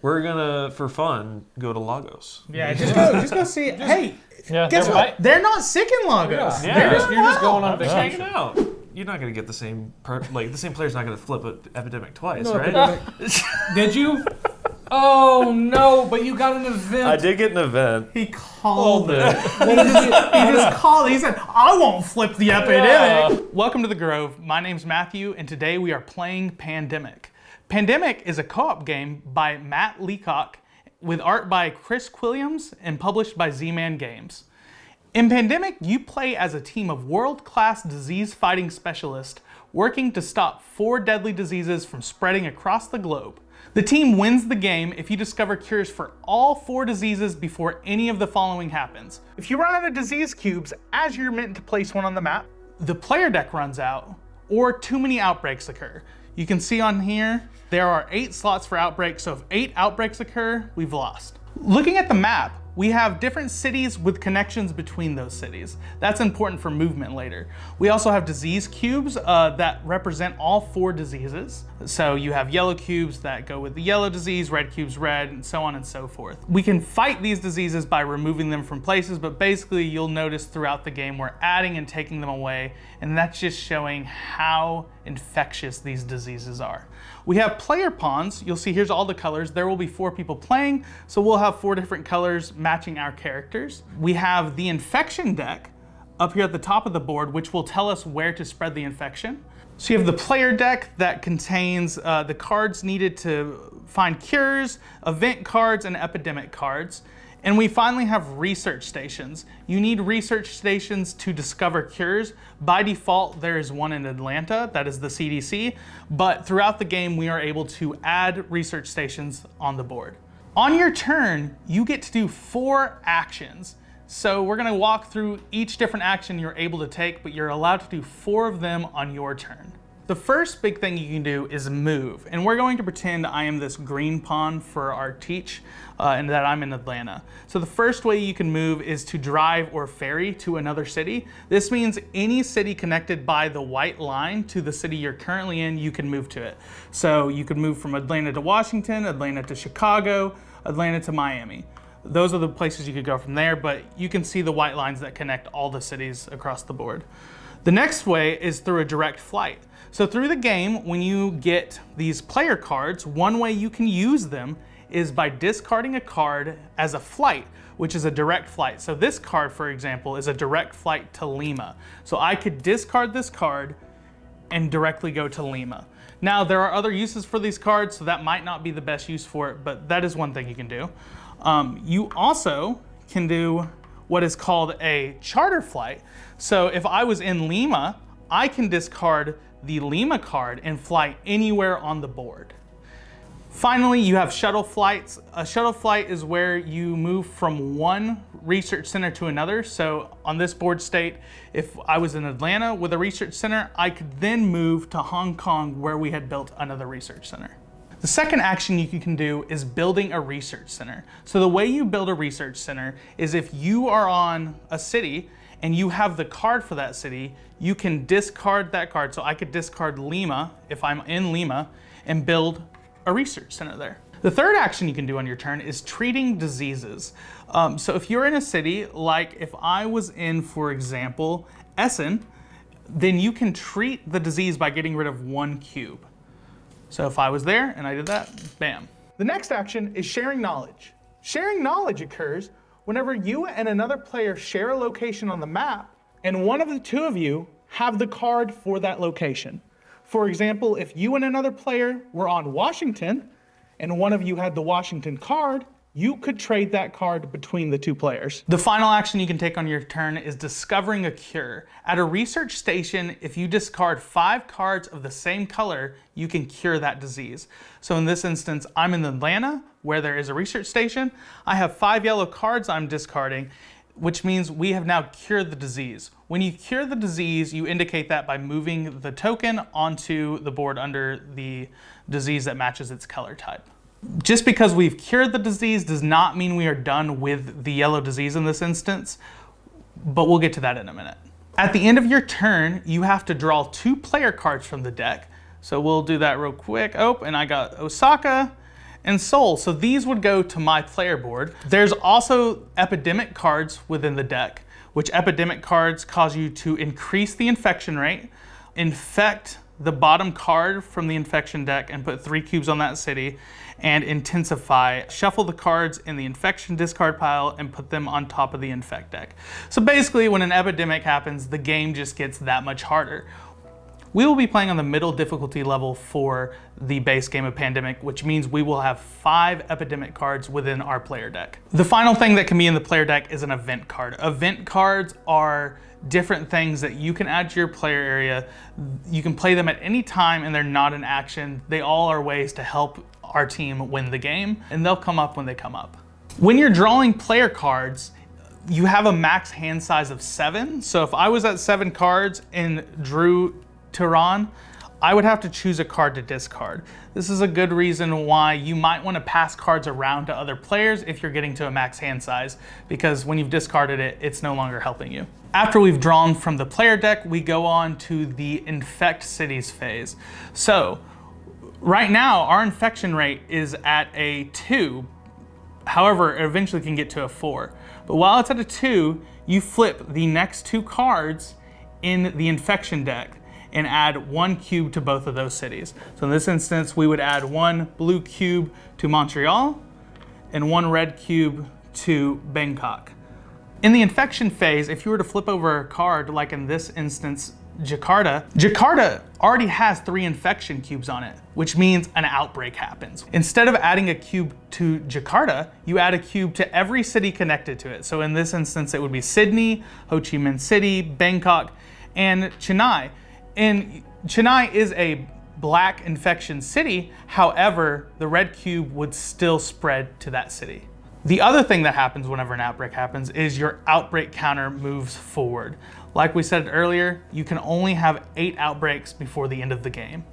We're gonna, for fun, go to Lagos. Yeah, just go see it. Hey, guess what? They're not sick in Lagos. Yeah. You're just going on Just vacation. hanging out. You're not gonna get the same the same player's not gonna flip an epidemic twice, No, right? Did you? Oh no! But you got an event. I did get an event. He called it. He just called it. He said, "I won't flip the epidemic." Welcome to the Grove. My name's Matthew, and today we are playing Pandemic. Pandemic is a co-op game by Matt Leacock with art by Chris Quilliams and published by Z-Man Games. In Pandemic, you play as a team of world-class disease-fighting specialists working to stop 4 deadly diseases from spreading across the globe. The team wins the game if you discover cures for all 4 diseases before any of the following happens. If you run out of disease cubes as you're meant to place one on the map, the player deck runs out, or too many outbreaks occur. You can see on here, there are 8 slots for outbreaks, so if 8 outbreaks occur, we've lost. Looking at the map, we have different cities with connections between those cities. That's important for movement later. We also have disease cubes that represent all 4 diseases. So you have yellow cubes that go with the yellow disease, red cubes red, and so on and so forth. We can fight these diseases by removing them from places, but basically you'll notice throughout the game we're adding and taking them away, and that's just showing how infectious these diseases are. We have player pawns. You'll see here's all the colors. There will be 4 people playing, so we'll have 4 different colors matching our characters. We have the infection deck up here at the top of the board, which will tell us where to spread the infection. So you have the player deck that contains the cards needed to find cures, event cards, and epidemic cards. And we finally have research stations. You need research stations to discover cures. By default, there is one in Atlanta, that is the CDC, but throughout the game, we are able to add research stations on the board. On your turn, you get to do 4 actions. So we're gonna walk through each different action you're able to take, but you're allowed to do 4 of them on your turn. The first big thing you can do is move, and we're going to pretend I am this green pawn for our teach, and that I'm in Atlanta. So the first way you can move is to drive or ferry to another city. This means any city connected by the white line to the city you're currently in, you can move to it. So you could move from Atlanta to Washington, Atlanta to Chicago, Atlanta to Miami. Those are the places you could go from there, but you can see the white lines that connect all the cities across the board. The next way is through a direct flight. So through the game, when you get these player cards, one way you can use them is by discarding a card as a flight, which is a direct flight. So this card, for example, is a direct flight to Lima. So I could discard this card and directly go to Lima. Now, there are other uses for these cards, so that might not be the best use for it, but that is one thing you can do. You also can do what is called a charter flight. So if I was in Lima, I can discard the Lima card and fly anywhere on the board. Finally, you have shuttle flights. A shuttle flight is where you move from one research center to another. So on this board state, if I was in Atlanta with a research center, I could then move to Hong Kong where we had built another research center. The second action you can do is building a research center. So the way you build a research center is if you are on a city and you have the card for that city, you can discard that card. So I could discard Lima if I'm in Lima and build a research center there. The third action you can do on your turn is treating diseases. So if you're in a city, like if I was in, for example, Essen, then you can treat the disease by getting rid of 1 cube. So if I was there and I did that, bam. The next action is sharing knowledge. Sharing knowledge occurs whenever you and another player share a location on the map and one of the 2 of you have the card for that location. For example, if you and another player were on Washington and one of you had the Washington card, you could trade that card between the 2 players. The final action you can take on your turn is discovering a cure. At a research station, if you discard 5 cards of the same color, you can cure that disease. So in this instance, I'm in Atlanta, where there is a research station. I have 5 yellow cards I'm discarding, which means we have now cured the disease. When you cure the disease, you indicate that by moving the token onto the board under the disease that matches its color type. Just because we've cured the disease does not mean we are done with the yellow disease in this instance, but we'll get to that in a minute. At the end of your turn, you have to draw 2 player cards from the deck. So we'll do that real quick. Oh, and I got Osaka. and Soul. So these would go to my player board. There's also epidemic cards within the deck, which epidemic cards cause you to increase the infection rate, infect the bottom card from the infection deck and put 3 cubes on that city, and intensify. Shuffle the cards in the infection discard pile and put them on top of the infect deck. So basically, when an epidemic happens, the game just gets that much harder. We will be playing on the middle difficulty level for the base game of Pandemic, which means we will have 5 epidemic cards within our player deck. The final thing that can be in the player deck is an event card. Event cards are different things that you can add to your player area. You can play them at any time and they're not an action. They all are ways to help our team win the game, and they'll come up when they come up. When you're drawing player cards, you have a max hand size of 7. So if I was at 7 cards and drew Tehran, I would have to choose a card to discard. This is a good reason why you might want to pass cards around to other players if you're getting to a max hand size, because when you've discarded it, it's no longer helping you. After we've drawn from the player deck, we go on to the infect cities phase. So right now, our infection rate is at a 2. However, it eventually can get to a 4. But while it's at a 2, you flip the next 2 cards in the infection deck and add 1 cube to both of those cities. So in this instance, we would add 1 blue cube to Montreal and 1 red cube to Bangkok. In the infection phase, if you were to flip over a card, like in this instance, Jakarta already has 3 infection cubes on it, which means an outbreak happens. Instead of adding a cube to Jakarta, you add a cube to every city connected to it. So in this instance, it would be Sydney, Ho Chi Minh City, Bangkok, and Chennai. And Chennai is a black infection city. However, the red cube would still spread to that city. The other thing that happens whenever an outbreak happens is your outbreak counter moves forward. Like we said earlier, you can only have 8 outbreaks before the end of the game.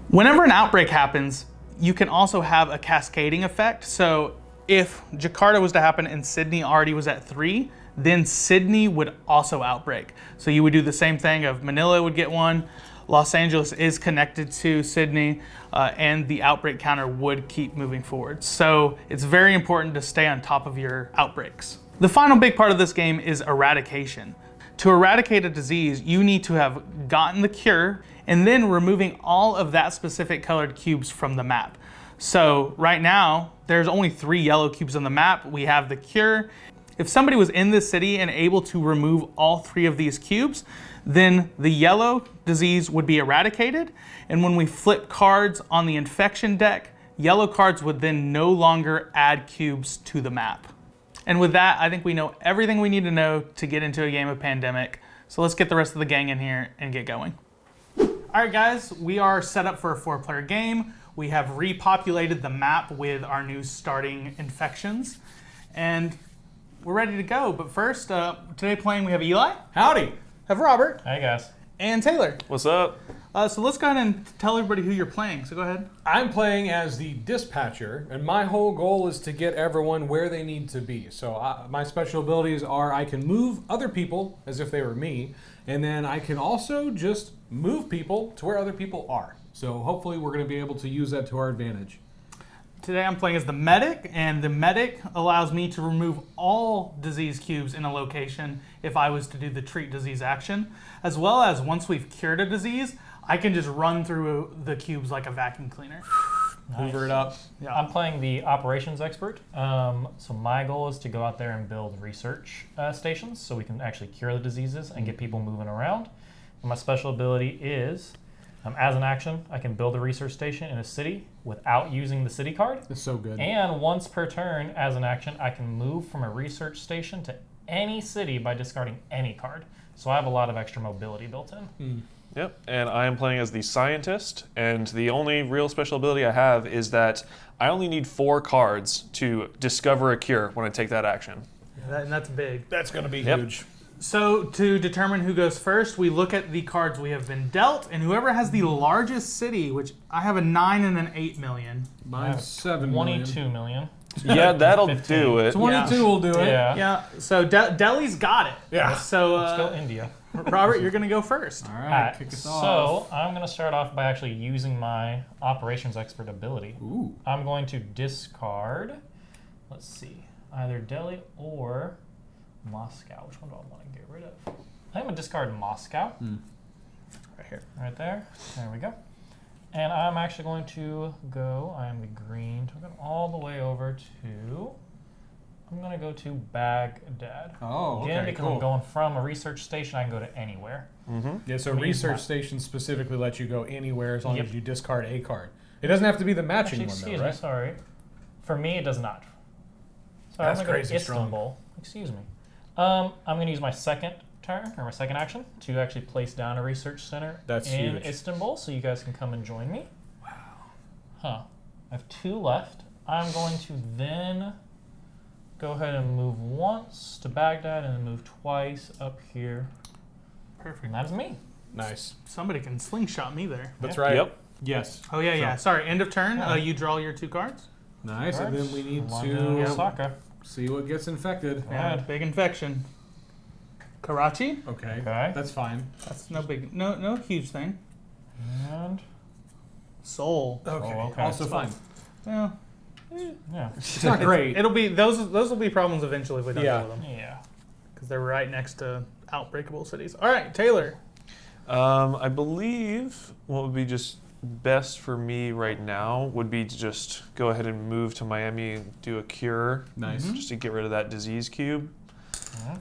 Whenever an outbreak happens, you can also have a cascading effect. So if Jakarta was to happen and Sydney already was at 3, then Sydney would also outbreak. So you would do the same thing of Manila would get 1, Los Angeles is connected to Sydney, and the outbreak counter would keep moving forward. So it's very important to stay on top of your outbreaks. The final big part of this game is eradication. To eradicate a disease, you need to have gotten the cure and then removing all of that specific colored cubes from the map. So right now, there's only 3 yellow cubes on the map. We have the cure. If somebody was in this city and able to remove all 3 of these cubes, then the yellow disease would be eradicated. And when we flip cards on the infection deck, yellow cards would then no longer add cubes to the map. And with that, I think we know everything we need to know to get into a game of Pandemic. So let's get the rest of the gang in here and get going. All right, guys, we are set up for a 4-player game. We have repopulated the map with our new starting infections. And we're ready to go, but first, today playing we have Eli. Howdy. Have Robert. Hey, guys. And Taylor. What's up? So let's go ahead and tell everybody who you're playing. So go ahead. I'm playing as the dispatcher, and my whole goal is to get everyone where they need to be. So my special abilities are I can move other people as if they were me, and then I can also just move people to where other people are. So hopefully we're going to be able to use that to our advantage. Today I'm playing as the medic, and the medic allows me to remove all disease cubes in a location if I was to do the treat disease action, as well as once we've cured a disease, I can just run through the cubes like a vacuum cleaner. Hoover it up. Yeah. I'm playing the operations expert. So my goal is to go out there and build research stations so we can actually cure the diseases and get people moving around. And my special ability is, as an action, I can build a research station in a city without using the city card. It's so good. And once per turn, as an action, I can move from a research station to any city by discarding any card. So I have a lot of extra mobility built in. Yep, and I am playing as the scientist, and the only real special ability I have is that I only need 4 cards to discover a cure when I take that action. And that's big. That's going to be huge. So to determine who goes first, we look at the cards we have been dealt, and whoever has the largest city, which I have a 9 and an 8 million. Mine's 7 22 million. Yeah, that'll 15. do it. 22 will do it. Yeah. Yeah, so Delhi's got it. Yeah. So Let's go India. Robert, you're going to go first. All All right, right, kick us so off. I'm going to start off by actually using my operations expert ability. Ooh. I'm going to discard, let's see, either Delhi or Moscow. Which one do I want to get rid of? I'm going to discard Moscow. Right here. Right there. There we go. And I'm actually going to go, I am the green, to go all the way over to, I'm going to go to Baghdad. Oh, Again, okay, because cool. I'm going from a research station, I can go to anywhere. Yeah, so I mean, research my- stations specifically let you go anywhere as long Yep. as you discard a card. It doesn't have to be the matching Actually, one, excuse though, me, right? sorry. For me, it does not. So That's I'm going to crazy go to strong. Istanbul. Excuse me. I'm going to use my second turn, or my second action, to actually place down a research center That's in huge. Istanbul, so you guys can come and join me. Wow. Huh. I have 2 left. I'm going to then go ahead and move once to Baghdad and then move twice up here. Perfect. And that is me. Nice. Somebody can slingshot me there. That's Yeah. right. Yep. Yes. Oh, yeah, yeah. Sorry, end of turn. Yeah. You draw your 2 cards. Nice. And then we need London, to Osaka. see what gets infected. Yeah, Good. big infection. Karachi. Okay. Okay. That's fine. That's no huge thing. And Seoul. Okay. okay. Also fine. Well, yeah. It's not great. it'll be those will be problems eventually if we don't Yeah. deal with them Yeah. because they're right next to outbreakable cities. All right, Taylor. I believe what would be just best for me right now would be to just go ahead and move to Miami and do a cure. Nice. Just to get rid of that disease cube.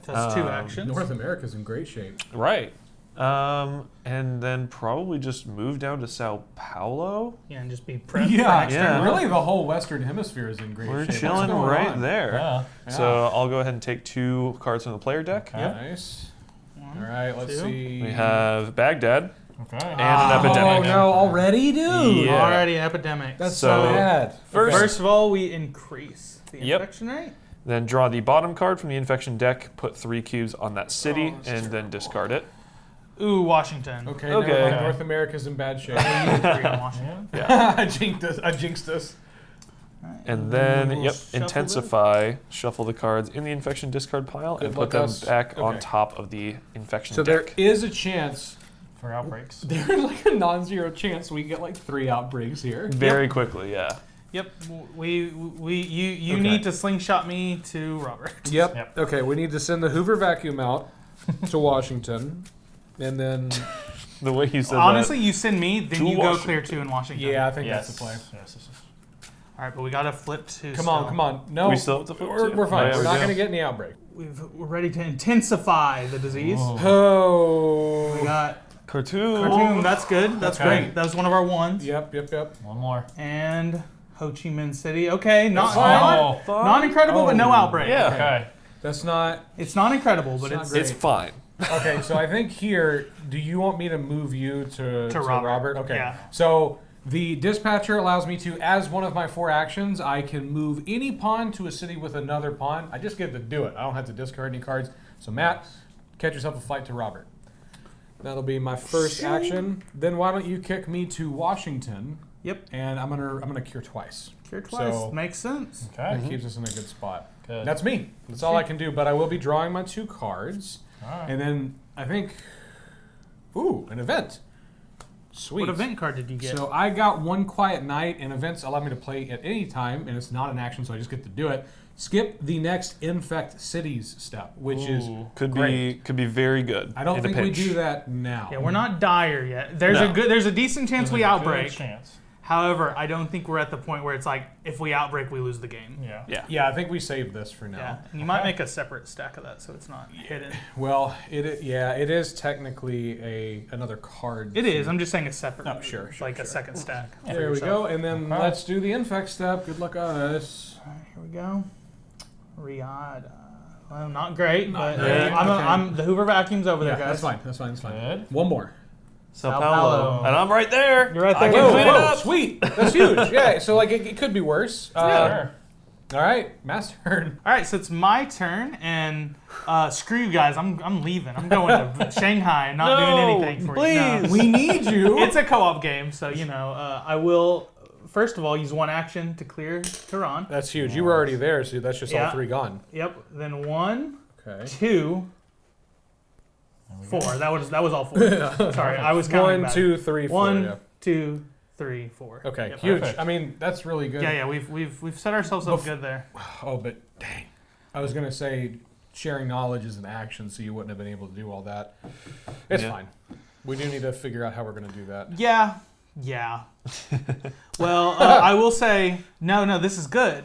That's 2 Um, actions. North America's in great shape. Right. And then probably just move down to Sao Paulo. Yeah, and just be prepped. for Yeah, next Yeah. turn. Really, the whole Western Hemisphere is in great We're shape. What's chilling going right on? there. Yeah. So I'll go ahead and take 2 cards from the player deck. Okay. Nice. One, All right, let's 2. see. We have Baghdad Okay. and an epidemic. Oh no, already, dude. Yeah. Already epidemic. That's So, so bad. First of all, we increase the Yep. infection rate. Then draw the bottom card from the infection deck, put 3 cubes on that city, and then discard it. Ooh, Washington. Okay, Okay. never mind. North America's in bad shape. You get 3 on Washington. Yeah. I jinxed us. And then, We'll yep, shuffle intensify, shuffle the cards in the infection discard pile, and Good put luck, them us. back on Okay. top of the infection So there deck. is a chance, For outbreaks. there's like a non-zero chance we get like 3 outbreaks here. Very quickly, yeah. Yep. You Okay. need to slingshot me to Robert. Yep. Yep. Okay, we need to send the Hoover vacuum out to Washington, and then The way you said Honestly, you send me, then To you go Washington. clear 2 in Washington. yeah, I think Yes. that's the play. Yes, yes, yes. All right, but we got to flip to. Come on, come on. No, We still have to flip we're, to? we're fine. Oh, yeah, we're we not do. going to get any outbreak. We're ready to intensify the disease. Oh. We got that. Cartoon. Khartoum. That's good. That's Okay. great. That was one of our ones. Yep. One more. And Ho Chi Minh City. Okay, not That's fine. not incredible, but no Oh. outbreak. Yeah. Okay. That's not. It's not incredible, but It's not it's great. It's fine. Okay, so I think here, do you want me to move you to Robert. Okay. Yeah. So the dispatcher allows me to, as one of my 4 actions, I can move any pawn to a city with another pawn. I just get to do it. I don't have to discard any cards. So Matt, catch yourself a flight to Robert. That'll be my first action. Then why don't you kick me to Washington? Yep. And I'm gonna cure twice. Cure twice. So- Makes sense. Okay. That keeps us in a good spot. Good. That's me. That's all I can do. But I will be drawing my 2 cards. All right. And then I think, ooh, an event. Sweet. What event card did you get? So I got One Quiet Night, and events allow me to play at any time, and it's not an action, so I just get to do it. Skip the next infect cities step, which is Ooh. Could great. be very good. I don't in a think we pinch. do that now. Yeah, we're not dire yet. There's No. there's a decent chance we There's a good outbreak. chance. However, I don't think we're at the point where it's like if we outbreak, we lose the game. Yeah. Yeah. Yeah, I think we saved this for now. Yeah, and you might make a separate stack of that so it's not hidden. Well, it is technically another card. It is. I'm just saying it's separate. Oh, sure, It's sure, like a sure. second stack. for There we yourself. go, and then Okay. let's do the infect step. Good luck, us. All right, here we go. Riyadh. Well, not great, Not but great, okay. I'm the Hoover vacuum's over there, Yeah, guys. that's fine. Good. One more. Sao Sao Paulo. Paulo. And I'm right there. You're right I there. can Whoa, clean it whoa, up. sweet. That's huge. Yeah, so like it could be worse. Sure. All right, master turn. All right, so it's my turn, and screw you guys. I'm leaving. I'm going to Shanghai and not doing anything for you. No. please. We need you. It's a co-op game, so I will first of all use 1 action to clear Tehran. That's huge. You were already there, so that's just Yeah. all 3 gone. Yep. Then 1, Okay. 2, 4. That was all 4. Sorry, I was counting 1, bad. 2, 3, 4. 1, yeah. 2, 3, 4. Okay, Yep. huge. Perfect. I mean, that's really good. Yeah, we've set ourselves up good there. Oh, but dang. I was going to say sharing knowledge is an action, so you wouldn't have been able to do all that. It's fine. We do need to figure out how we're going to do that. Yeah. Well, I will say, no, this is good.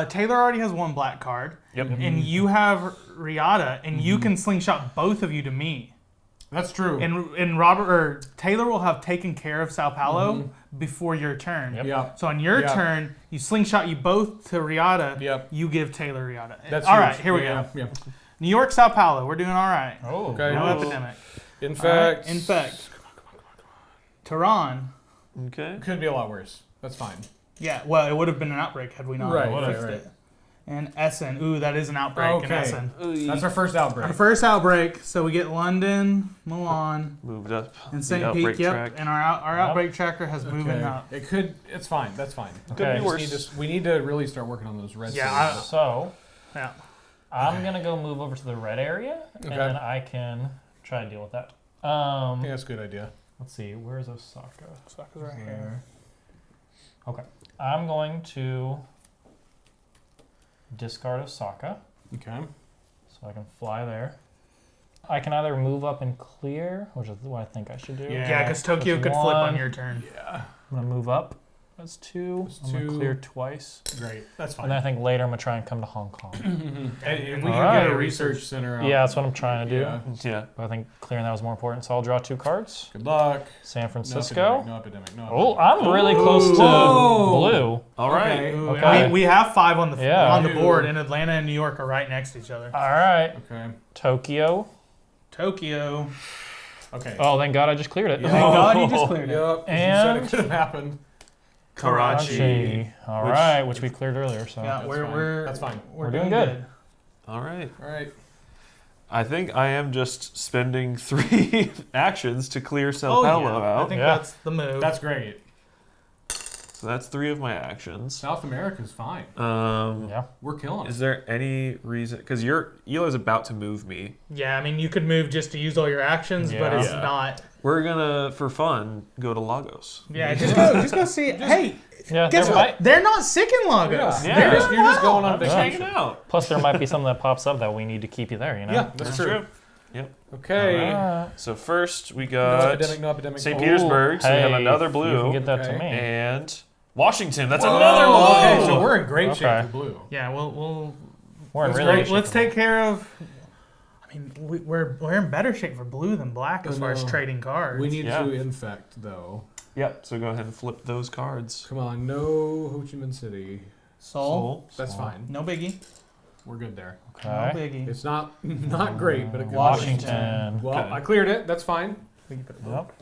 Taylor already has 1 black card. Yep. And you have Riata, and you can slingshot both of you to me. That's true. And Robert or Taylor will have taken care of Sao Paulo before your turn. Yep. Yep. So on your turn, you slingshot you both to Riata. Yep. You give Taylor Riata. That's all huge. right. Here we go. Yeah. New York, Sao Paulo. We're doing all right. Oh, Okay. No Oh. epidemic. Infect. Infect. Tehran. Okay. Could be a lot worse. That's fine. Yeah. Well, it would have been an outbreak had we not Right, fixed right. it. And Essen. Ooh, that is an outbreak in Okay. Essen. That's our first outbreak. Our first outbreak. So we get London, Milan, Moved up. and the St. outbreak Pete. Yep. track. And our outbreak tracker has moving up. It could. It's fine. That's fine. Okay. be worse. We need to really start working on those red. Yeah, cities. So Yeah. I'm gonna go move over to the red area, and Okay. then I can try and deal with that. I think that's a good idea. Let's see, where's Osaka? Osaka's right here. There. Okay, I'm going to discard Osaka, Okay. so I can fly there. I can either move up and clear, which is what I think I should do. Yeah. Yeah, because Tokyo That's could flip on 1. your turn. Yeah. I'm gonna move up. That's 2. That's I'm gonna 2. clear twice. Great. That's fine. And then I think later I'm gonna try and come to Hong Kong. And we can Alright. get a research center. Out. Yeah, that's what I'm trying to do. Yeah. Yeah. But I think clearing that was more important, so I'll draw 2 cards. Good luck. San No Francisco. epidemic. No Oh, epidemic. I'm really close to Whoa. blue. All right. Okay. Ooh, Okay. and we have 5 on the Yeah. on the Ew. board, and Atlanta and New York are right next to each other. All right, Okay. Tokyo. Tokyo. Okay. Oh, thank God I just cleared it. Yeah. Thank God you just cleared it. Yep. 'Cause you And- said it could have happened. Karachi. All right, which we cleared earlier. So Yeah, That's we're fine. we're That's fine. We're We're doing doing good. All right. All right. I think I am just spending 3 actions to clear Sao Oh Paulo yeah, I out. think Yeah. that's the move. That's great. So that's 3 of my actions. South America's fine. yeah. We're killing Is it. there any reason? Because Eli's about to move me. yeah. I mean, you could move just to use all your actions, but Yeah. it's Yeah. not. We're gonna, for fun, go to Lagos. Yeah, just go see. Hey, Yeah. guess there what? might- They're not sick in Lagos. Yeah. Yeah. You're just going on Yeah. Just vacation. hanging out. Plus, there might be something that pops up that we need to keep you there. You know. Yeah, that's true. Yep. Okay. Alright. So first we No got epidemic. No epidemic. St. Oh. Petersburg, so we have Hey, another You blue, can get that to Okay. me. and Washington. That's Whoa. another blue. Okay, so we're in great shape Okay. for blue. Yeah, we'll We're in Let's really. go. good let's shape. take care of. I mean, we're in better shape for blue than black as I far as know. trading cards. We need Yeah. to infect though. Yep. So go ahead and flip those cards. Come on, no Ho Chi Minh City. Seoul. That's fine. No biggie. We're good there. No Okay. biggie. It's not great, but a good Washington. Well, Okay. I cleared it. That's fine. We can put it- Yep.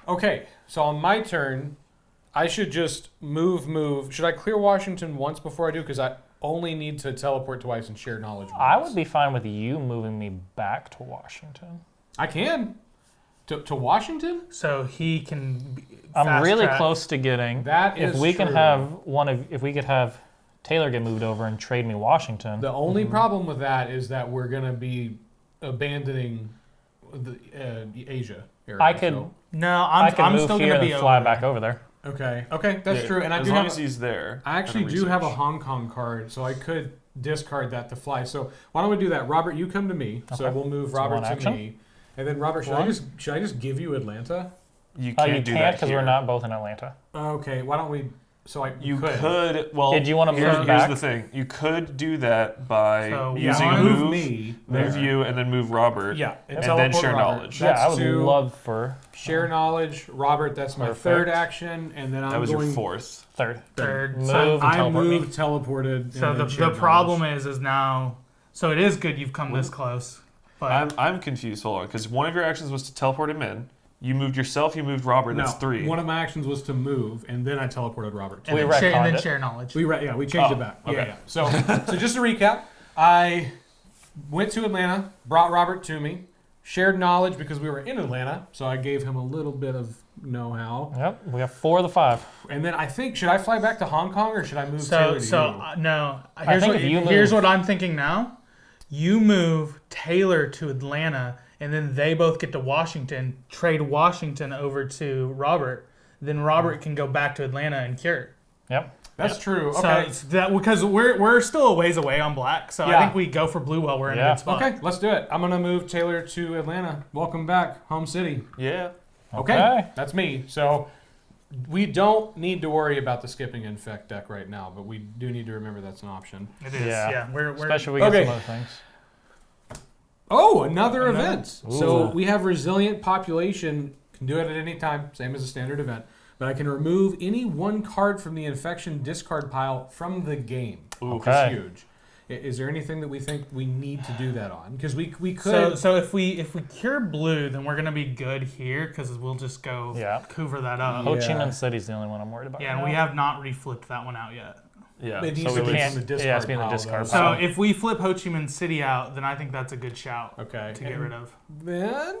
Okay, so on my turn, I should just move. Should I clear Washington once before I do? Because I only need to teleport twice and share knowledge once. I would be fine with you moving me back to Washington. I can. To Washington? So he can. I'm fast really track. close to getting. That If is we can true. have if we could have Taylor get moved over and trade me Washington. The only problem with that is that we're going to be abandoning the Asia area. I could- so- No, I I'm can move still here gonna and be then fly over back there. over there. Okay, that's Yeah, true. And I as do long have. as he's there. I actually at do have a research. Hong Kong card, so I could discard that to fly. So why don't we do that? Robert, you come to me. So Okay. we'll move So Robert one to action? me. And then Robert, should One. I just give you Atlanta? You You can't do can't that because here. we're not both in Atlanta. Okay, why don't we? So I You could. Well, Did you wanna move here's back? the thing. You could do that by So using one- move, move me, move there. you, and then move Robert. Yeah, and then teleport share Robert. knowledge. That's Yeah, I would two. love for Share knowledge, Robert. That's my Perfect. third action, and then I'm That was going your 4th. third. Third. Move So, and I teleport me. moved, teleported. so and the then shared problem knowledge. is now. So it is good you've come this close. But I'm confused. Hold on, because one of your actions was to teleport him in. You moved yourself. You moved Robert. That's No, 3. One of my actions was to move, and then I teleported Robert. and We then, share, and retconned then it. share knowledge. We changed Oh, it back. okay. Yeah. So just to recap, I went to Atlanta, brought Robert to me, shared knowledge because we were in Atlanta, so I gave him a little bit of know-how, Yep, we have 4 of the 5. and then I think should I fly back to Hong Kong or should I move So Taylor to so you? no. I think if you Here's move- what I'm thinking now. You move Taylor to Atlanta, and then they both get to Washington, trade Washington over to Robert, then Robert can go back to Atlanta and cure. Yep. That's true. So Okay. it's that because we're still a ways away on black, so I Yeah. think we go for blue while we're in a good spot. Okay, let's do it. I'm gonna move Taylor to Atlanta. Welcome back, home city. Yeah. Okay, that's me. So we don't need to worry about the skipping infect deck right now, but we do need to remember that's an option. It is. Yeah. Yeah. We're Especially we get Okay. some other things. Oh, another event. Ooh. So we have resilient population. Can do it at any time, same as a standard event. But I can remove any one card from the infection discard pile from the game. Which Okay. is huge. Is there anything that we think we need to do that on? Because we could. so if we cure blue, then we're gonna be good here because we'll just go hoover that up. Yeah. Ho Chi Minh City's the only one I'm worried about. Yeah, and we have not reflipped that one out yet. Yeah. It needs So to we be can't- from the discard yeah, it's be in the pile, discard though. So pile. if we flip Ho Chi Minh City out, then I think that's a good shout Okay. to get rid of. Then.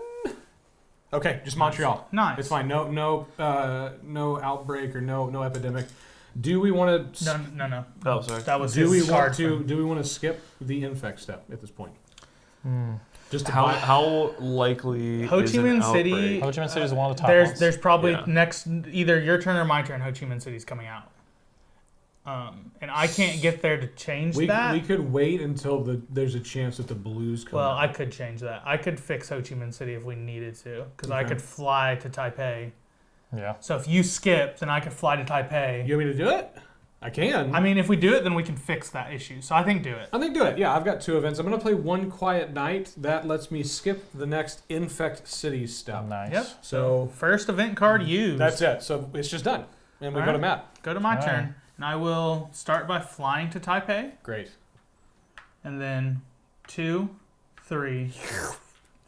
Okay, just Montreal. Nice. It's fine. No outbreak or no epidemic. Do we want to? No. Oh, sorry. That was Do we his want card to? from- Do we want to skip the infect step at this point? Just to How buy- how likely Ho is Chi an Minh City- outbreak? Ho Chi Minh City is one of the top ones. There's probably Yeah. next either your turn or my turn. Ho Chi Minh City's coming out, and I can't get there to change we that. could wait until there's a chance that the Blues come. Well, out. I could change that. I could fix Ho Chi Minh City if we needed to, because I Okay. could fly to Taipei. Yeah. So if you skip, then I could fly to Taipei. You want me to do it? I can. I mean, if we do it, then we can fix that issue. So I think do it. I think do it. Yeah, I've got 2 events. I'm gonna play One Quiet Night. That lets me skip the next infect city step. Nice. Yep. So First event card used. that's it. So it's just done, and we All go to right. Matt. Go to my All turn, and I will start by flying to Taipei, Great. and then 2, 3.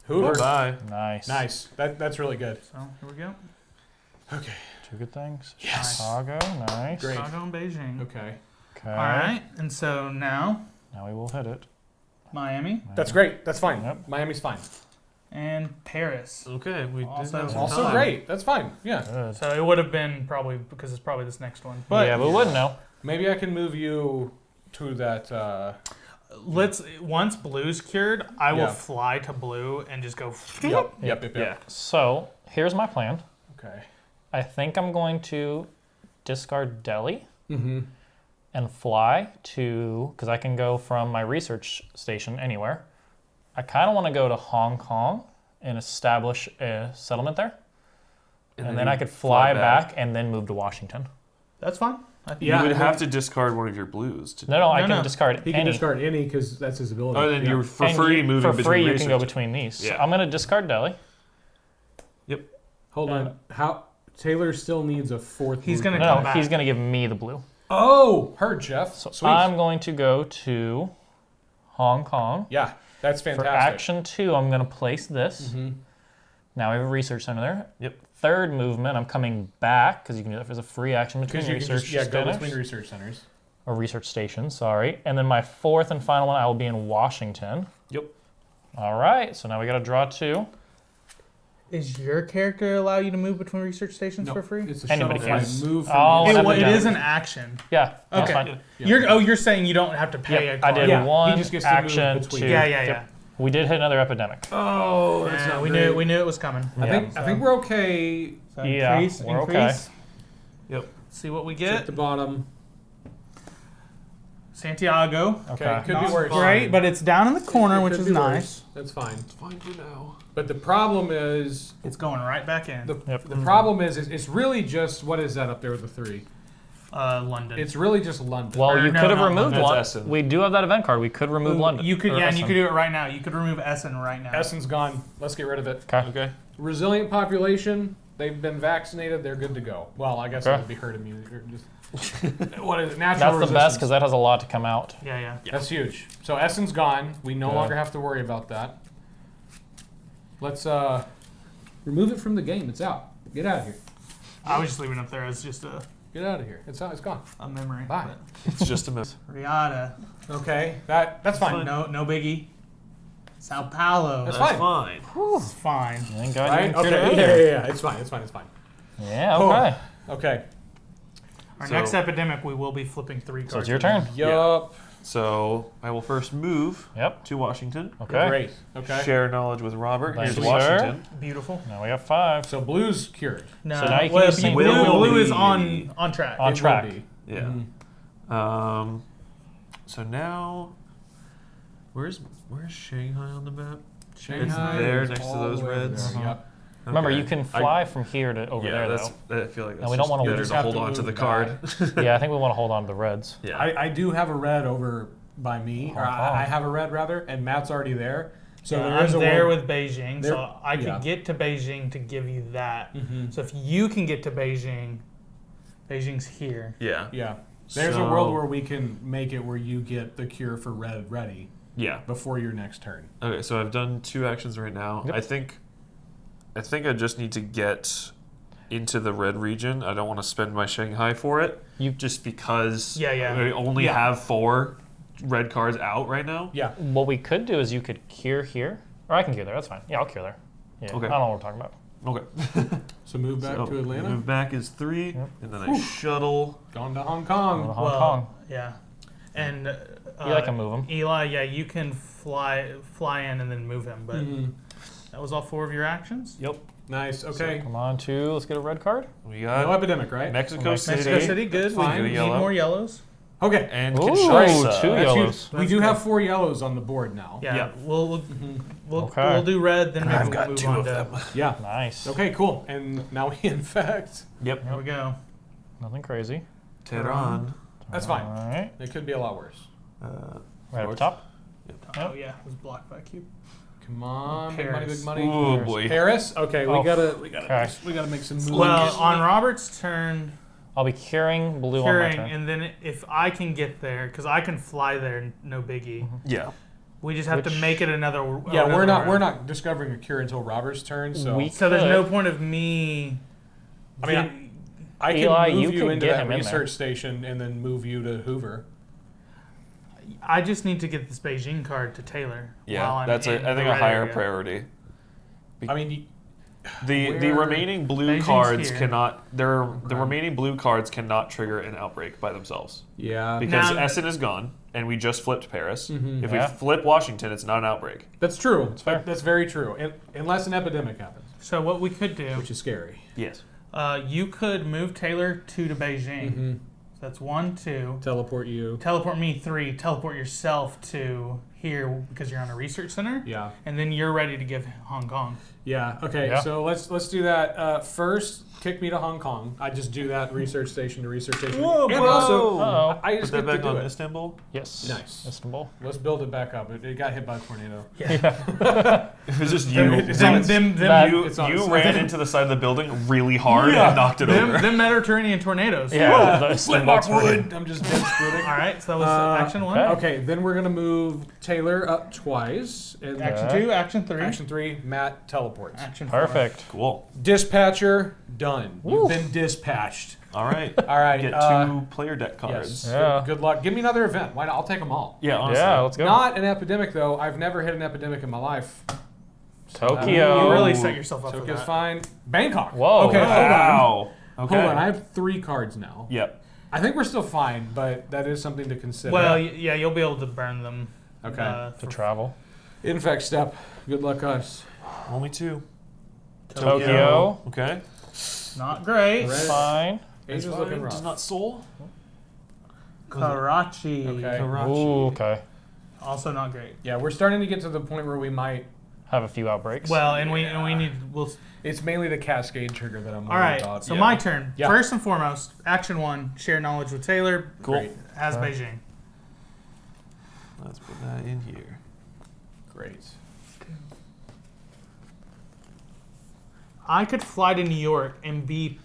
Hoover. Bye. Nice. Nice. That's really good. So here we go. Okay. 2 good things. Yes. Chicago. Nice. Great. Chicago and Beijing. Okay. Okay. All right, and so now Now we will hit it. Miami That's great. That's fine. Yep. Miami's fine. and Paris. Okay, we Also- did have some Also time. great. That's fine. Yeah. Good. So it would have been probably because it's probably this next one. But yeah, but we wouldn't know. Maybe I can move you to that. let's once blue's cured, I will Yeah. fly to blue and just go. Yep. So here's my plan. Okay. I think I'm going to discard Delhi Mm-hmm. and fly to, because I can go from my research station anywhere. I kind of want to go to Hong Kong and establish a settlement there. And then I could fly back and then move to Washington. That's fine. I think Yeah, You would and have then- to discard one of your blues. To No, I No, can no. discard He can any. discard any because that's his ability. Oh, then Yeah. you're for And free you- moving for between free, you research. can go between these. So Yeah. I'm going to discard Delhi. Hold on. How Taylor still needs a 4th. He's blue gonna card. come back. He's going to give me the blue. Oh, heard Jeff. So Sweet. I'm going to go to Hong Kong. Yeah, that's For fantastic. action 2, I'm going to place this. Mhm. Now we have a research center there. Yep. Third movement, I'm coming back because you can do that as a free action between Because you can research just go centers between research centers. or research stations. Sorry, and then my 4th and final one, I will be in Washington. Yep. All right, so now we got to draw 2. Is your character allow you to move between research stations No, for free? It's a Anybody shuttle can. flight. Move from Oh, the- It- It Yeah. is an action. Yeah, that's Okay. fine. Yeah. You're saying you don't have to pay Yep, a I card. did Yeah, he one just gets to move action between. 2. Yeah, yeah. Yep. We did hit another epidemic. Oh, that's Yeah, not we great. knew it was coming. I think we're okay. So Yeah, increase, we're okay. increase. Yep. See what we At get. the bottom. Santiago. Okay, could be Not worse. great, but it's down in the corner, It which could is be nice. worse. That's fine. It's fine for now. But the problem is, It's going right back in. the problem is, it's really just what is that up there with the 3? London. It's really just London. Well, Or you no, could have not removed London. one. That's Essen. We do have that event card. We could remove Ooh, London. You could, or yeah, and Essen. you could do it right now. You could remove Essen right now. Essen's gone. Let's get rid of it. Okay. Okay. Resilient population. They've been vaccinated. They're good to go. Well, I guess it Okay. would be herd immunity. Or just, what is it? Natural That's the resistance. best because that has a lot to come out. Yeah, yeah. That's huge. So Essen's gone. We no Okay. longer have to worry about that. Let's remove it from the game. It's out. Get out of here. I was just leaving it up there as just a Get out of here. It's out. It's gone. memory. Bye. It's just a miss. Riata. Okay. That's fine. No biggie. Sao Paulo. That's That's fine. fine. It's fine. Thank God you Right? didn't clear Okay. it Yeah, earlier. yeah, yeah. It's fine. It's fine. It's fine. Yeah, okay. Okay. Our So- next epidemic, we will be flipping 3 cards. So it's your turn. Yup. So I will first move Yep. to Washington. Okay. Great. Okay. Share knowledge with Robert. Thank Here's you, Washington. Beautiful. Now we have 5. So blue's cured. No, So now you can well, use the blue is be- on track. On It track. will be. Yeah. So now, where's Shanghai on the map? Shanghai there is next to all those the way over reds. there. Yep. Remember, Okay. you can fly from here to over there, that's, though. I feel like that's And we don't just wanna better lose- to have hold to on to move the card. Yeah, I think we want to hold on to the reds. Yeah. I do have a red over by me, or Hong Kong. I have a red rather, and Matt's already there. So Yeah, there is I'm a there world- with Beijing, there- so I could yeah. get to Beijing to give you that. Mhm. So if you can get to Beijing, Beijing's here. Yeah. Yeah. There's a So- world where we can make it where you get the cure for red ready Yeah. before your next turn. Okay, so I've done 2 actions right now. Yep. I think I just need to get into the red region. I don't want to spend my Shanghai for it. Just because Yeah, yeah. I only Yeah. have 4 red cards out right now. Yeah. What we could do is you could cure here. Or I can cure there. That's fine. Yeah, I'll cure there. Yeah. Okay. I don't know what we're talking about. Okay. So move back So, to Atlanta. Move back is 3, Yep. and then I shuttle. Gone to Hong Go to Kong. Hong well, Kong. yeah. And Eli can move him. Eli, yeah, you can fly in and then move him, but Mhm. that was all 4 of your actions. Yep. Nice. Okay. Come on, let's get a red card. We No got epidemic, right? Mexico City. Mexico City, good. We Fine. need Yellow. more yellows. Okay. And Ooh, Kinshasa. 2 That's yellows. huge. We do have 4 yellows on the board now. Yeah, Yeah. we'll Okay. we'll do red, then maybe I've we'll got move 2 on of to. them. Yeah. Nice. Okay, cool. And now we infect. Yep. There we go. Nothing crazy. Tehran. That's fine. All right. It could be a lot worse. Right up top. Oh yeah, it was blocked by cube. Come on, big money, Paris. big money. Oh boy. Paris. Okay, we Oh, gotta okay. make some moves. Well, on Robert's turn, I'll be curing blue on my curing, turn. and then if I can get there, because I can fly there, no biggie. Yeah. We just have to Which- make it another. yeah, another we're round. not discovering a cure until Robert's turn. So We- So there's no could. point of me. I mean, get- I can Eli, move you you could into get that him in there. research station and then move you to Hoover. I just need to get this Beijing card to Taylor. while Yeah. I'm That's in I the think a red higher area. priority. I mean, The Where- remaining blue Beijing's cards here. cannot the remaining blue cards cannot trigger an outbreak by themselves yeah, because Now- Essen is gone and we just flipped Paris. If Yeah. we flip Washington, it's not an outbreak. that's true. fair. That's very true. Unless an epidemic happens, So what we could do, which is scary. Yes. you could move Taylor 2 to Beijing. So that's 1, 2. Teleport you. Teleport me 3. Teleport yourself to here because you're on a research center. Yeah. And then you're ready to give Hong Kong. Yeah. Okay. Yeah. So let's do that. First, kick me to Hong Kong. I just do that research station to research station. Whoa, and bro. also, Uh-oh. I Put just that get to back do on it. Istanbul. Yes. Nice. Istanbul. Let's build it back up. It got hit by a tornado. It was just you. Them It's on You its- ran into the side of the building really hard and knocked it over. Mediterranean tornadoes. Yeah. the Istanbul's Wood. I'm just dead screwing. All right. So that was action 1. okay. Okay, then we're gonna move Taylor up twice. And Action Okay. 2. Action 3. action 3, Matt teleports. Action 4. Perfect. Cool. Dispatcher done. You've been dispatched. All right. All right. Get 2 player deck cards. Yes. Yeah. Good luck. Give me another event. Why not? I'll take them all. Yeah. Honestly. Yeah, let's go. Not an epidemic though. I've never hit an epidemic in my life. Tokyo. You really set yourself up for Tokyo's that. fine. Bangkok. Whoa. Okay. Wow. Okay. Hold on. I have 3 cards now. Yep. I think we're still fine, but that is something to consider. Well, yeah, you'll be able to burn them. Okay. To for travel. Infect step. Good luck, us. Only 2. Tokyo. Okay. not great. Red. Fine. Asia's looking rough. Does not Seoul. Karachi. Okay. Karachi. Ooh, okay. Also not great. Yeah, we're starting to get to the point where we might. Have a few outbreaks. Well, and we need we'll. It's mainly the cascade trigger that I'm worried All right. about. So Yeah. my turn. Yeah. First and foremost, action 1. Share knowledge with Taylor. Cool. Great. Has Beijing. Let's put that in here. Great. I could fly to New York and be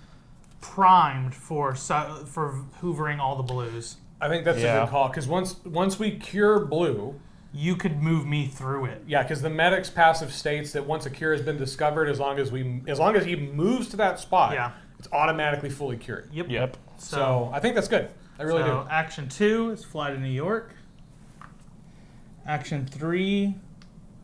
primed for hoovering all the blues. I think that's a Yeah. good call because once we cure blue, You could move me through it. yeah, because the medic's passive states that once a cure has been discovered, as long as he moves to that spot, Yeah. it's automatically fully cured. Yep. Yep. So I think that's good. I really so do. action 2 is fly to New York. Action 3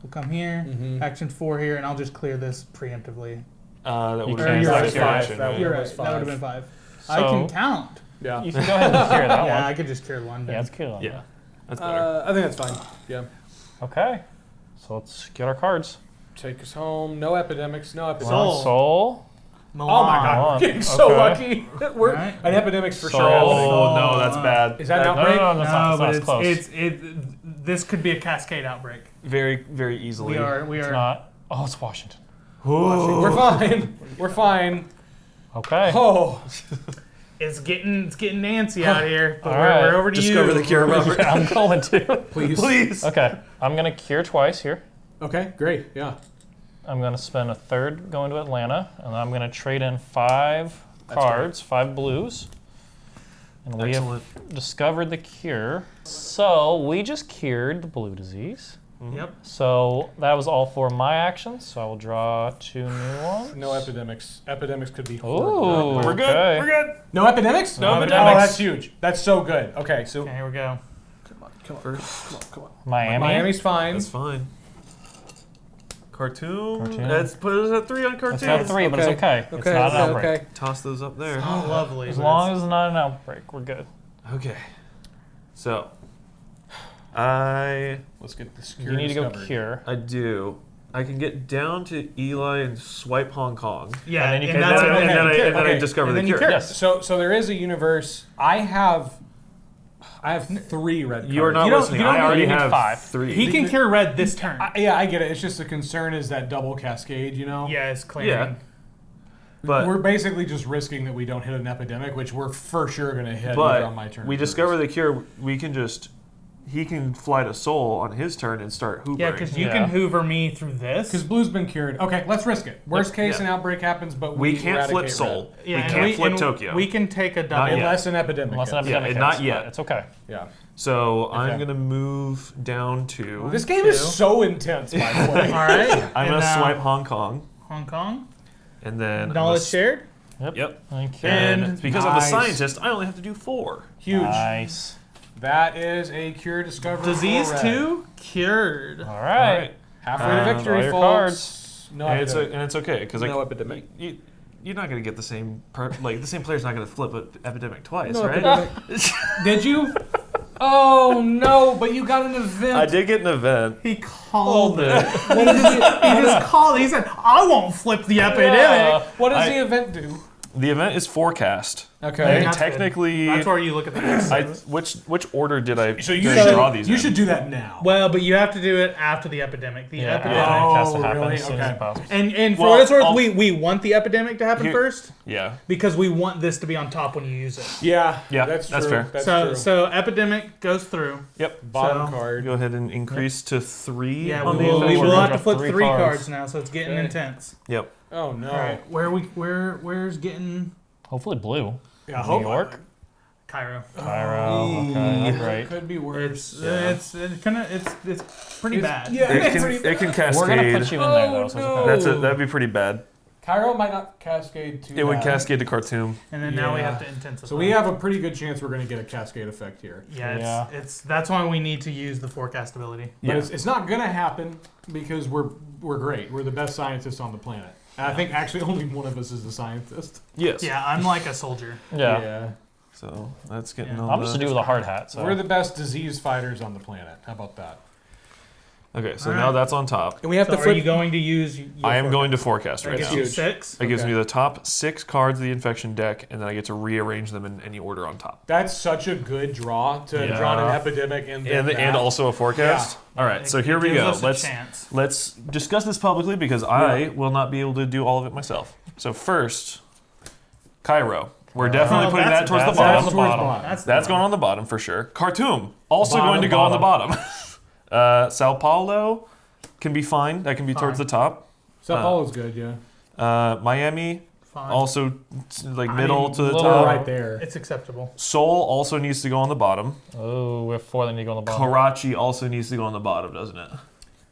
will come here. Mhm. Action 4 here, and I'll just clear this preemptively. That You would can't. be You're like right, your five. action, That right? You're That right. was That would have been 5. I So- can count. Yeah. You can go ahead and cure that Yeah, one. I could just clear one. Yeah, then. it's cure that one. Yeah. That's better. I think that's fine. Yeah. Okay. So let's get our cards. Take us home. No epidemics. No epidemics. Soul. Soul. Oh my God, Milan. we're getting so Okay. lucky. We're Right. an epidemic's for Soul. sure happening. Oh no, that's bad. Is that an No, outbreak? no, no, that's not, No, that's but close. this could be a cascade outbreak. Very, very easily. We It's are. not. Oh, it's Washington. We're fine. We're fine. Okay. Oh, It's getting Nancy out here, but All we're right. over to Discover you. the cure, Robert. I'm going to. please. Please. Okay. I'm going to cure twice here. Okay, great. Yeah. I'm going to spend a third going to Atlanta, and I'm going to trade in 5 cards, 5 blues. And we Excellent. have discovered the cure. So we just cured the blue disease. Yep. So that was all 4 of my actions. So I will draw 2 new ones. No epidemics. Epidemics could be Ooh, horrible. We're good. okay. We're good. No epidemics? No Oh, epidemics. that's huge. That's so good. Okay, so Okay, here we go. come on. Miami. Miami's fine. That's fine. Cartoon. Cartoon. Let's put us at 3 on cartoon. It's not 3, but it's okay. It's not an outbreak. Toss those up there. Oh, lovely. As long as it's not an outbreak, we're good. Okay. So, Let's get this You need to go cure. I do. I can get down to Eli and swipe Hong Kong. Yeah, And then you and can- that's and then okay. I okay. discover And the then you cure. cure. Yes. So there is a universe. I have 3 red cards. You are not You don't- listening. you don't I need- already you need have 5. 3. He can cure red this turn. Yeah, I get it. It's just the concern is that double cascade, you know? Yeah, it's clearing. Yeah. But We're basically just risking that we don't hit an epidemic, which we're for sure going to hit either but on my turn. we or discover yours. the cure. We can just he can fly to Seoul on his turn and start hoovering. Yeah, because you Yeah. can hoover me through this. Because blue's been cured. Okay, let's risk it. Worst case, Yeah. an outbreak happens, but we can't flip eradicate Seoul. Yeah, we and can't flip and Tokyo. We can take a Not double. red. yet. Unless an epidemic Unless an hits. epidemic not hits, yet. but It's okay. Yeah. So I'm Okay. gonna move down to. This game is so intense, by the way. All right. I'm and gonna now swipe Hong Kong, Hong Kong. and then I'm gonna Knowledge s- shared. Yep. Thank you. And because I'm a Nice. scientist, I only have to do 4. Huge. Nice. That is a cure discovered. Disease for red. 2 cured. All right. Halfway to Draw victory, your folks. cards. No And epidemic. it's okay because No epidemic. You're not gonna get the same the same player's not gonna flip an epidemic twice, No right? epidemic. Did you? Oh no! But you got an event. I did get an event. He called it. He just called it. He said, I won't flip the epidemic. What does I- the event do? The event is forecast. Okay. And That's good. technically, That's where you look at the next. which order did I, So you did I should draw these you in? should do that now. Well, but you have to do it after the epidemic. The Yeah, epidemic. epidemic has to Oh, happen really? as soon as Okay. possible. And for Well, what it's worth, I'll- we want the epidemic to happen Here- first Yeah. because we want this to be on top when you use it. Yeah. Yeah, That's that's true. fair. That's So true. so epidemic goes through. Yep. Bottom so- card. Go ahead and increase to 3 Yeah, on we the will, we infection. will We're have gonna to flip draw 3 3 cards cards now, so it's getting Okay. intense. Yep. Oh no. All right, where's getting Hopefully blue. Yeah. New Hope York. Cairo? Cairo. Okay, great. Could be worse. It's pretty bad. Yeah. It it's can pretty it can We're gonna cascade. put you in there though. Oh, So no. it's okay. That'd be pretty bad. Cairo might not cascade too It would bad. cascade to Khartoum. And then now we Yeah. have to intensify. So we have a pretty good chance we're going to get a cascade effect here. Yeah, it's that's why we need to use the forecast ability. But Yeah. it's not going to happen because we're great. We're the best scientists on the planet. And I think actually only one of us is a scientist. Yes. Yeah, I'm like a soldier. Yeah. So that's getting Yeah. all I'm just a dude with a hard hat. So We're the best disease fighters on the planet. How about that? Okay, so All now right. that's on top. And we have So to are flip. you going to use? Your I am forecast? going to forecast That right gets now. you Huge. 6. That gives Okay. me the top 6 cards of the infection deck, and then I get to rearrange them in any order on top. That's such a good draw to Yeah. draw an epidemic and then And that. also a forecast. All right, so here we Gives go. us a Let's chance. let's discuss this publicly because I will not be able to do all of it myself. So first, Cairo. We're definitely Oh, putting that that's- towards the that's bottom. on the bottom. That's That's going on the bottom for sure. Khartoum also going to go on the bottom. Sao Paulo can be fine. That can be towards the Fine. top. Sao Paulo's good, yeah. Miami fine. also like middle mean, to the little top. right there. It's acceptable. Seoul also needs to go on the bottom. Oh, we have 4 that need to go on the bottom. Karachi also needs to go on the bottom, doesn't it?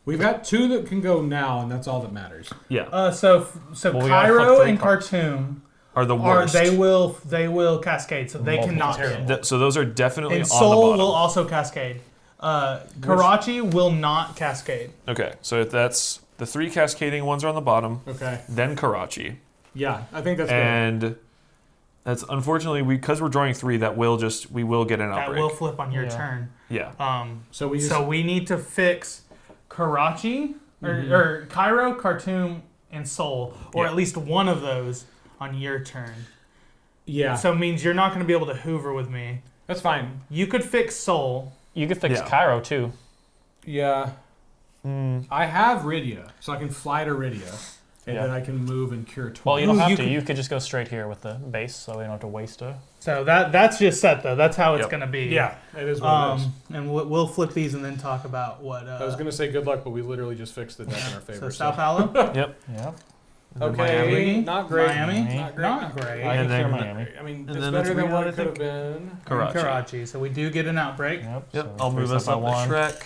We've got 2 that can go now, and that's all that matters. Yeah. So Well, we gotta flip Cairo 3 and cards. Khartoum Are the are worst. they will cascade, so they Multiple cannot terrible. get. So those are definitely And on the Seoul bottom. will also cascade. Karachi will not cascade. Okay, so if that's the 3 cascading ones are on the bottom, Okay. then Karachi, Yeah, I think that's good. and That's unfortunately because we're drawing 3. We will get an That outbreak. will flip on your Yeah. turn. Yeah. So we So we need to fix Karachi or Cairo, Khartoum, and Seoul, or Yeah. at least one of those on your turn. yeah, So it means you're not going to be able to hoover with me. that's fine. You could fix Seoul. You could fix Yeah. Cairo too. Yeah. I have Rydia, so I can fly to Rydia, and Yeah. then I can move and cure 20. Well, you don't Ooh, have you to. could- You could just go straight here with the base, so we don't have to waste a. So that's just set though. That's how it's Yep. going to be. Yeah, it is what it is. And we'll flip these and then talk about what. I was going to say good luck, but we literally just fixed the deck in our so favor. South Allo, Yep. Yeah. And then Okay, Miami, not great. Miami, Not great. not great. I can And clear then- Miami. I mean, And it's then better it's than what Riyadh, it could have I been. and Karachi. Karachi. So we do get an outbreak. Yep. Yep. so I'll move increase us that up by the 1. Shrek.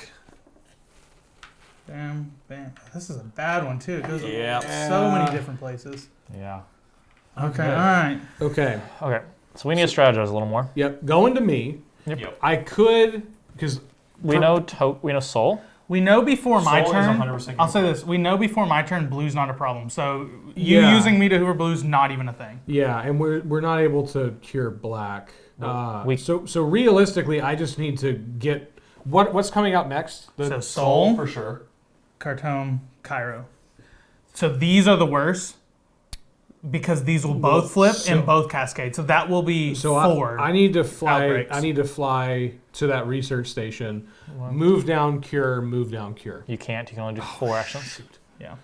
Bam, bam. This is a bad one too. It goes Yeah. so many different places. Yeah. Okay, all right. Okay. Okay. So we need to strategize a little more. Yep. Going to me. Yep. I could because We know Seoul. We know before my Seoul is turn. 100% I'll say this: we know before my turn, blue's not a problem. So you Yeah. using me to hoover blue's not even a thing. yeah, and we're not able to cure black. We- So realistically, I just need to get what's coming out next. So Seoul, for sure. Khartoum, Cairo. So these are the worst because these will both flip and both cascade. So that will be So 4. I need to fly. outbreaks. I need to fly to that research station. Move down, cure. Move down, cure. You can't. You can only do 4 actions. Yeah.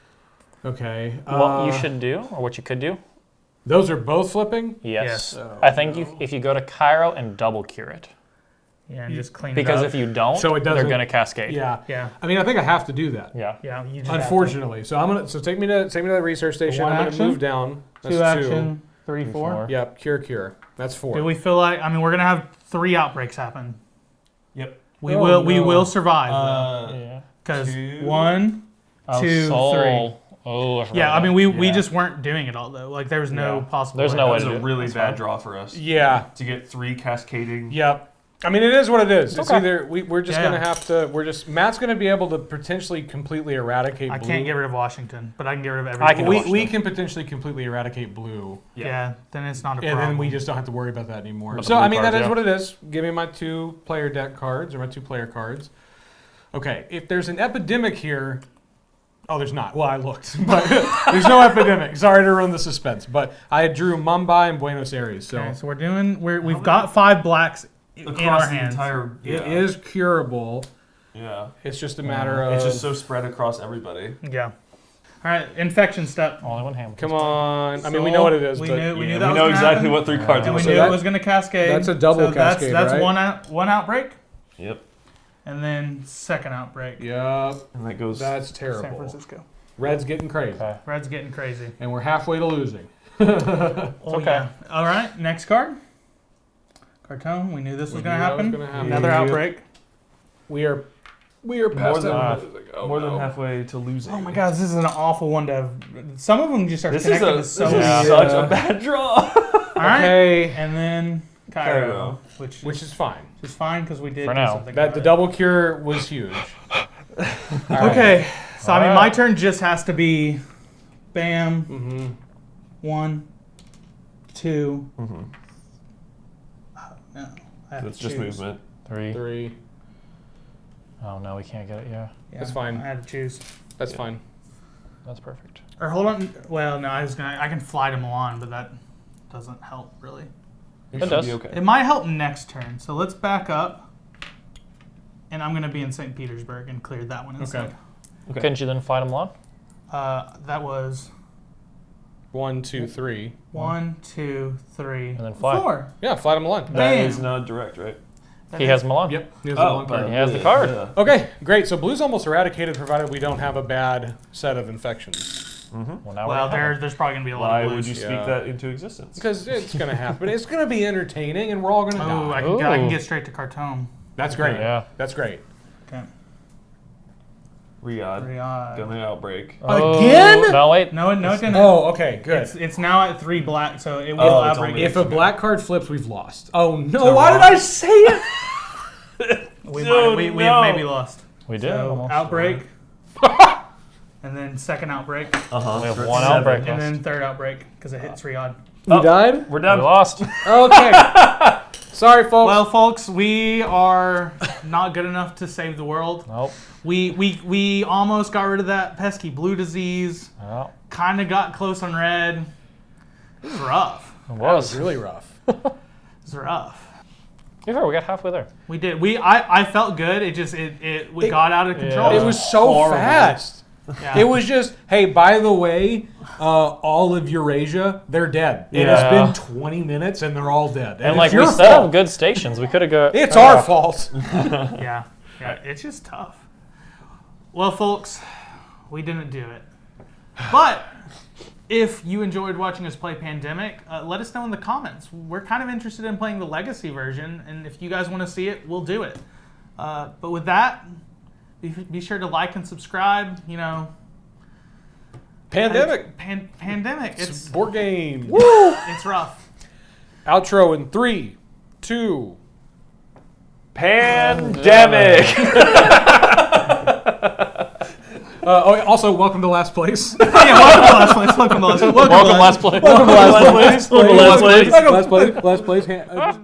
Okay. What you should do, or what you could do. Those are both flipping. Yes. Yes. I think if you go to Cairo and double cure it, Yeah, and just clean because it up. if you don't, So it they're doesn't- gonna cascade. Yeah. Yeah. I mean, I think I have to do that. Yeah. Yeah. You just have to. Unfortunately, so take me to the research station. One I'm action? gonna move down. That's 2 action, 3, 4. 4. Yep, cure. That's 4. Do we feel like? I mean, we're gonna have 3 outbreaks happen. Yep. We Oh, we no. will survive Yeah. because 2. 1, Oh, 2, Seoul. 3. Oh, I forgot Yeah, I about mean, we Yeah. just weren't doing it all though. Like there was no Yeah. possible. There's way. no That way was to do a it. really That's bad fine. draw for us. Yeah. To get 3 cascading. Yep. I mean, it is what it is. It's Okay. either we're just Yeah. gonna have to. Matt's gonna be able to potentially completely eradicate. I blue. can't get rid of Washington, but I can get rid of I everything. can We Washington. can potentially completely eradicate blue, Yeah, then it's not a and problem. then we just don't have to worry about that anymore. About the So blue I mean, that cards, is yeah. what it is. Give me my 2-player deck cards or my 2-player cards. Okay, if there's an epidemic here. Oh, there's not. Well, I looked, but there's no epidemic. Sorry to ruin the suspense, but I drew Mumbai and Buenos Aires, so Okay, so we've got 5 blacks in our Across the hands. entire. it is curable. Yeah. It's just a matter of. It's just so spread across everybody. Yeah. All right, infection step. Only one hand. Come on. I mean, we know what it is, We but knew, we Yeah, knew that we was know gonna exactly happen, what 3 cards and we are. So knew that- it was going to cascade. that's a double so cascade, That's right? one outbreak, Yep. and then second outbreak. Yep, And that goes. that's San terrible. Francisco. Red's getting crazy, Okay. Red's getting crazy. and we're halfway to losing. Oh, okay. yeah. All right, next card. Khartoum. We knew this was We going to knew that was happen. gonna happen. Another Yeah. outbreak. We are past than- that. more than halfway to losing. Oh my God, this is an awful one to have. Some of them just are This is connected to so this many. is such a bad draw. All right, Okay, and then Cairo, Cairo. which is fine. is fine because we did For do now. something That about the it. double cure was huge. All right. Okay, so I mean, All my right. turn just has to be, bam, Mm-hmm. 1, 2. Mm-hmm. No, I have It's to just choose. movement. 3. 3. Oh no, we can't get it. Yeah, Yeah, That's fine. I had to choose. That's Yeah. fine. that's perfect. Or hold on. Well, no, I can fly to Milan, but that doesn't help really. You It should does. be okay. It might help next turn. So let's back up, and I'm gonna be in St. Petersburg and clear that one instead. Okay. Couldn't you then fight him long? That was 1, 2, 3. 1, 2, 3, And then fly. 4. Yeah, flight him along. That Bam. is not direct, right? That He is- has Milan. Yep. He has Oh, the long card. He has the card. Yeah. Okay, great. So blue's almost eradicated, provided we don't have a bad set of infections. Well, now Well, we have there's probably gonna be a lot Why of would blues. you speak Yeah. that into existence? Because it's going to happen. It's going to be entertaining, and we're all going to Oh, die. I can Ooh. get straight to Khartoum. That's great. Yeah. That's great. Okay. Riyadh. Riyadh. Gonna outbreak. Again? No, wait. No, it didn't. Oh, okay, good. It's now at 3 black, so it will Oh, it's outbreak. only- If a black card flips, we've lost. Oh no! So Why did wrong. I say it? we Dude, we no. have maybe lost. We did. So almost. outbreak, and then second outbreak, Uh huh. We have one outbreak. and then third outbreak because it hits Riyadh. You died? We're We done. lost. Okay. Sorry, folks. Well, folks, we are not good enough to save the world. Nope. We almost got rid of that pesky blue disease. Well, Kind of got close on red. It was rough. it that was. was really rough. It was rough. We got halfway there. We did. I felt good. It just we got out of control. It was so Horrible. fast. Yeah. It was just, hey, by the way, all of Eurasia, they're dead. It has Yeah. been 20 minutes and they're all dead. And it's like your we set fault. up good stations. We could have got. It's our fault. Yeah. It's just tough. Well, folks, we didn't do it. But if you enjoyed watching us play Pandemic, let us know in the comments. We're kind of interested in playing the Legacy version, and if you guys want to see it, we'll do it. But with that, be sure to like and subscribe. You know, Pandemic. Pandemic. It's Board game. it's rough. Outro in 3, 2. Pandemic. Also, welcome to last place. Yeah, welcome to last place. Welcome to last place. Welcome last place. Welcome to last place. Welcome to last place. Last place. Last place.